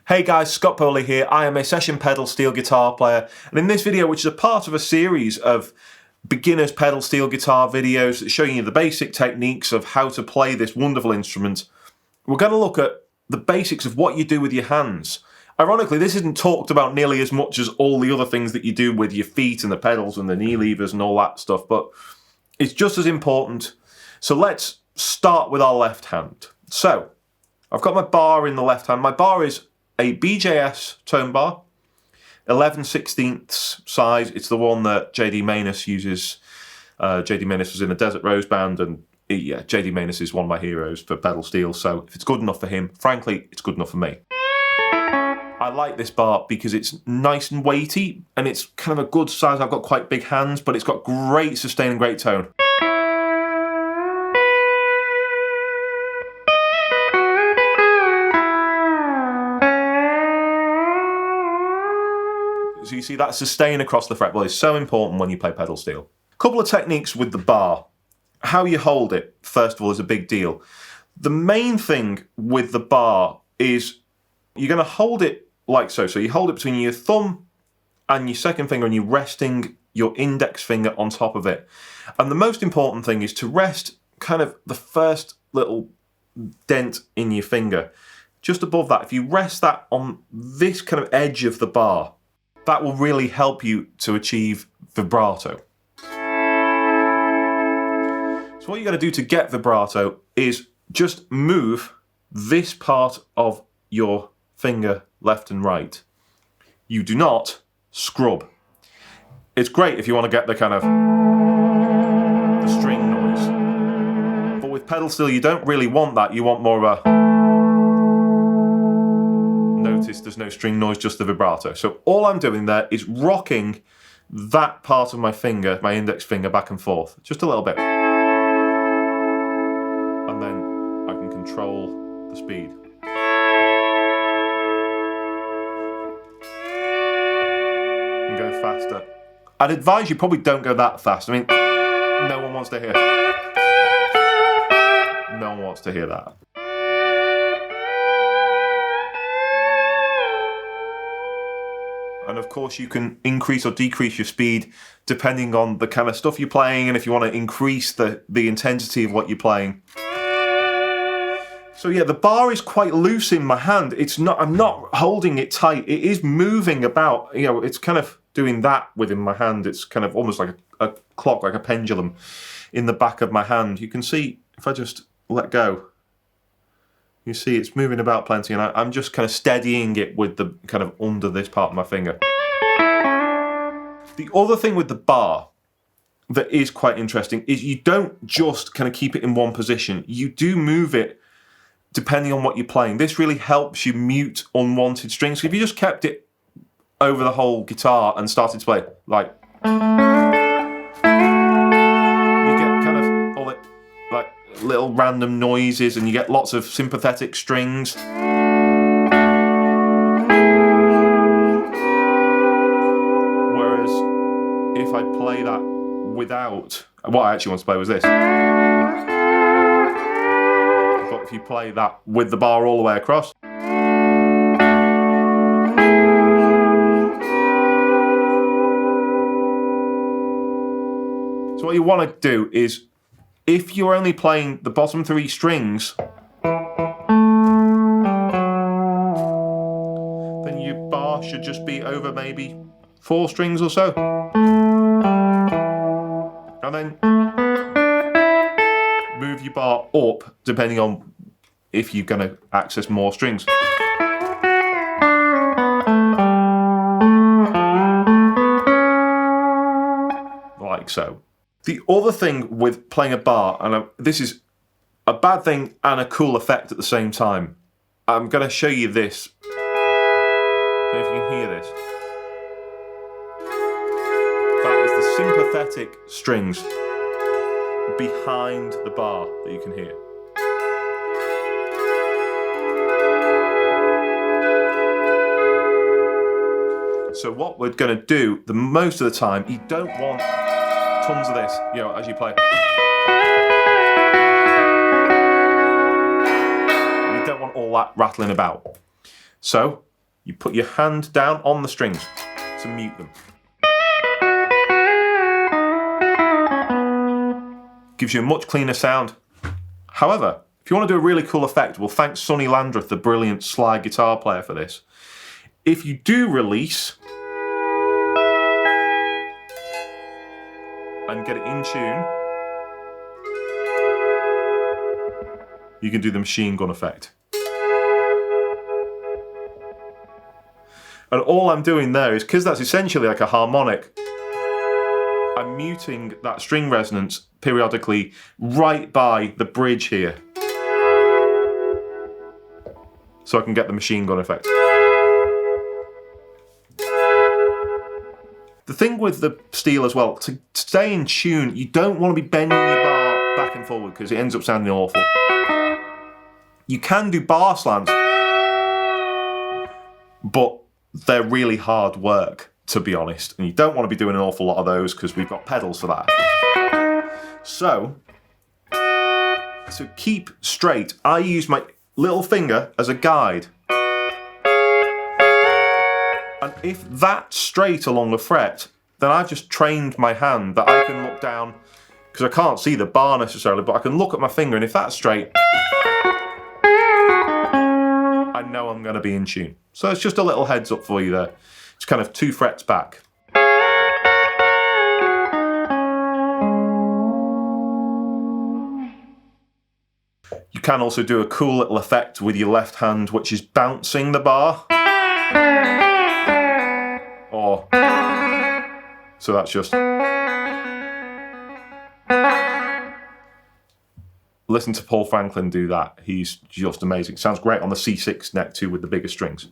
Hey guys, Scott Poley here. I am a session pedal steel guitar player, and in this video, which is a part of a series of beginner's pedal steel guitar videos showing you the basic techniques of how to play this wonderful instrument, we're going to look at the basics of what you do with your hands. Ironically, this isn't talked about nearly as much as all the other things that you do with your feet and the pedals and the knee levers and all that stuff, but it's just as important. So let's start with our left hand. So, I've got my bar in the left hand. My bar is a BJS tone bar, 11/16 size. It's the one that J.D. Maness uses. J.D. Maness was in a Desert Rose band, and yeah, J.D. Maness is one of my heroes for pedal steel, so if it's good enough for him, frankly, it's good enough for me. I like this bar because it's nice and weighty, and it's kind of a good size. I've got quite big hands, but it's got great sustain and great tone. So you see that sustain across the fretboard is so important when you play pedal steel. Couple of techniques with the bar. How you hold it, first of all, is a big deal. The main thing with the bar is you're going to hold it like so. So you hold it between your thumb and your second finger, and you're resting your index finger on top of it. And the most important thing is to rest kind of the first little dent in your finger. Just above that, if you rest that on this kind of edge of the bar, that will really help you to achieve vibrato. So what you got to do to get vibrato is just move this part of your finger left and right. You do not scrub. It's great if you want to get the kind of the string noise. But with pedal steel, you don't really want that. You want more of a... Notice there's no string noise, just the vibrato. So all I'm doing there is rocking that part of my finger, my index finger, back and forth, just a little bit. And then I can control the speed. And go faster. I'd advise you probably don't go that fast. I mean, no one wants to hear. No one wants to hear that. And of course you can increase or decrease your speed depending on the kind of stuff you're playing and if you want to increase the intensity of what you're playing. So yeah, the bar is quite loose in my hand. I'm not holding it tight. It is moving about, it's kind of doing that within my hand. It's kind of almost like a clock, like a pendulum in the back of my hand. You can see if I just let go, you see it's moving about plenty, and I'm just kind of steadying it with the kind of under this part of my finger. The other thing with the bar that is quite interesting is you don't just kind of keep it in one position. You do move it depending on what you're playing. This really helps you mute unwanted strings. So if you just kept it over the whole guitar and started to play like... little random noises, and you get lots of sympathetic strings. Whereas if I play that without, what I actually want to play was this. But if you play that with the bar all the way across, so what you want to do is, if you're only playing the bottom three strings, then your bar should just be over maybe 4 strings or so. And then move your bar up depending on if you're going to access more strings. Like so. The other thing with playing a bar, and this is a bad thing and a cool effect at the same time. I'm going to show you this. I don't know if you can hear this. That is the sympathetic strings behind the bar that you can hear. So what we're going to do, the most of the time, you don't want tons of this, as you play. You don't want all that rattling about. So You put your hand down on the strings to mute them. Gives you a much cleaner sound. However, if you want to do a really cool effect, we'll thank Sonny Landreth, the brilliant slide guitar player, for this. If you do release and get it in tune, you can do the machine gun effect. And all I'm doing there is, because that's essentially like a harmonic, I'm muting that string resonance periodically right by the bridge here. So I can get the machine gun effect. The thing with the steel as well, to stay in tune, you don't want to be bending your bar back and forward because it ends up sounding awful. You can do bar slants, but they're really hard work, to be honest. And you don't want to be doing an awful lot of those because we've got pedals for that. So, to keep straight, I use my little finger as a guide. And if that's straight along the fret, then I've just trained my hand that I can look down, because I can't see the bar necessarily, but I can look at my finger, and if that's straight, I know I'm going to be in tune. So it's just a little heads up for you there. It's kind of 2 frets back. You can also do a cool little effect with your left hand, which is bouncing the bar. Or, so that's just. Listen to Paul Franklin do that. He's just amazing. Sounds great on the C6 neck too with the bigger strings.